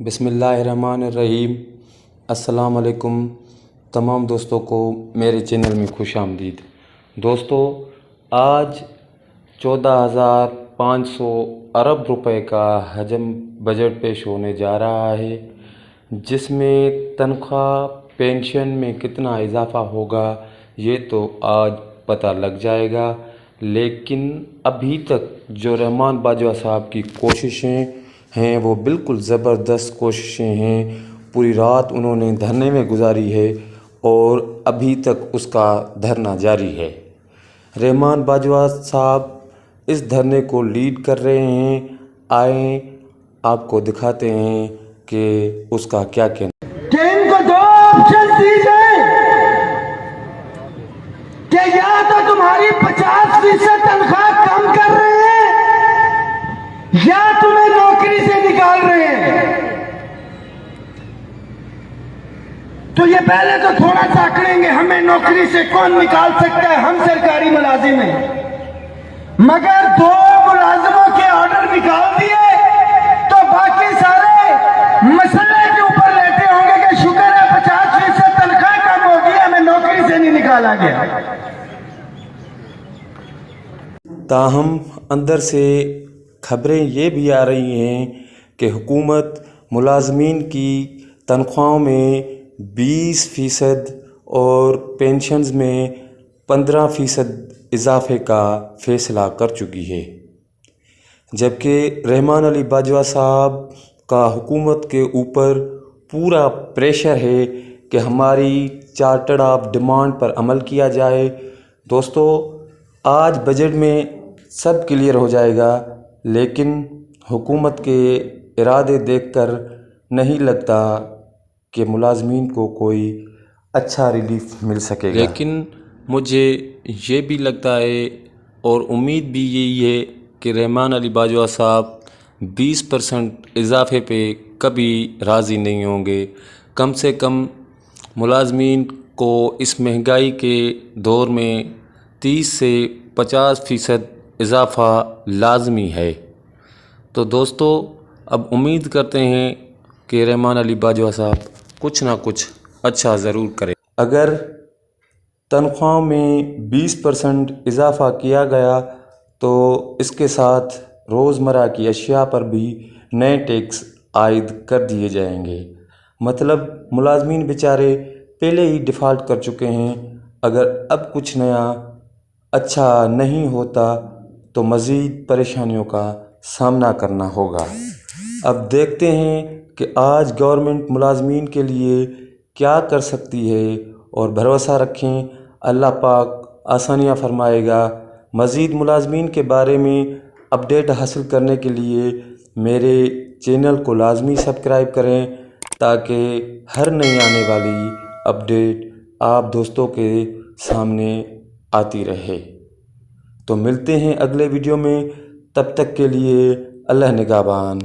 बिस्मिल्लाहिर्रहमानिर्रहीम। अस्सलाम वालेकुम तमाम दोस्तों को मेरे चैनल में खुश आमदीद। दोस्तों, आज 14,500 अरब रुपए का हजम बजट पेश होने जा रहा है, जिसमें तनख्वाह पेंशन में कितना इजाफ़ा होगा ये तो आज पता लग जाएगा। लेकिन अभी तक जो रहमान बाजवा साहब की कोशिशें हैं वो बिल्कुल ज़बरदस्त कोशिशें हैं। पूरी रात उन्होंने धरने में गुजारी है और अभी तक उसका धरना जारी है। रहमान बाजवा साहब इस धरने को लीड कर रहे हैं। आए आपको दिखाते हैं कि उसका क्या कहना। कि इनको दो ऑप्शन दी जाए कि या तो तुम्हारी 50% तनख्वाह कम कर रहे हैं या तुम्हें नौकरी से निकाल रहे हैं। तो ये पहले तो थोड़ा सा आंकड़ेंगे, हमें नौकरी से कौन निकाल सकता है, हम सरकारी मुलाजिम हैं। मगर दो मुलाजिमों के ऑर्डर निकाल दिए तो बाकी सारे मसले के ऊपर लेटे होंगे कि शुक्र है 50% तनख्वाह कम होगी, हमें नौकरी से नहीं निकाला गया। ताहम अंदर से खबरें ये भी आ रही हैं कि हुकूमत मुलाजमीन की तनख्वाहों में 20% और पेंशन्स में 15% इजाफे का फ़ैसला कर चुकी है। जबकि रहमान अली बाजवा साहब का हुकूमत के ऊपर पूरा प्रेशर है कि हमारी चार्टर्ड ऑफ डिमांड पर अमल किया जाए। दोस्तों, आज बजट में सब क्लियर हो जाएगा, लेकिन हुकूमत के इरादे देखकर नहीं लगता कि मुलाजमीन को कोई अच्छा रिलीफ मिल सकेगा। लेकिन मुझे ये भी लगता है और उम्मीद भी यही है कि रहमान अली बाजवा साहब 20% इजाफे पे कभी राज़ी नहीं होंगे। कम से कम मुलाजमीन को इस महंगाई के दौर में 30 से 50% इजाफ़ा लाजमी है। तो दोस्तों, अब उम्मीद करते हैं कि रहमान अली बाजवा साहब कुछ ना कुछ अच्छा ज़रूर करें। अगर तनख्वाह में 20% इजाफ़ा किया गया तो इसके साथ रोज़मर्रा की अशिया पर भी नए टैक्स आयद कर दिए जाएंगे। मतलब मुलाजमीन बेचारे पहले ही डिफ़ॉल्ट कर चुके हैं। अगर अब कुछ नया अच्छा नहीं होता तो मज़ीद परेशानियों का सामना करना होगा। अब देखते हैं कि आज गवर्नमेंट मुलाजमीन के लिए क्या कर सकती है और भरोसा रखें, अल्लाह पाक आसानियाँ फरमाएगा। मज़ीद मुलाजमीन के बारे में अपडेट हासिल करने के लिए मेरे चैनल को लाजमी सब्सक्राइब करें, ताकि हर नई आने वाली अपडेट आप दोस्तों के सामने आती रहे। तो मिलते हैं अगले वीडियो में, तब तक के लिए अल्लाह निगहबान।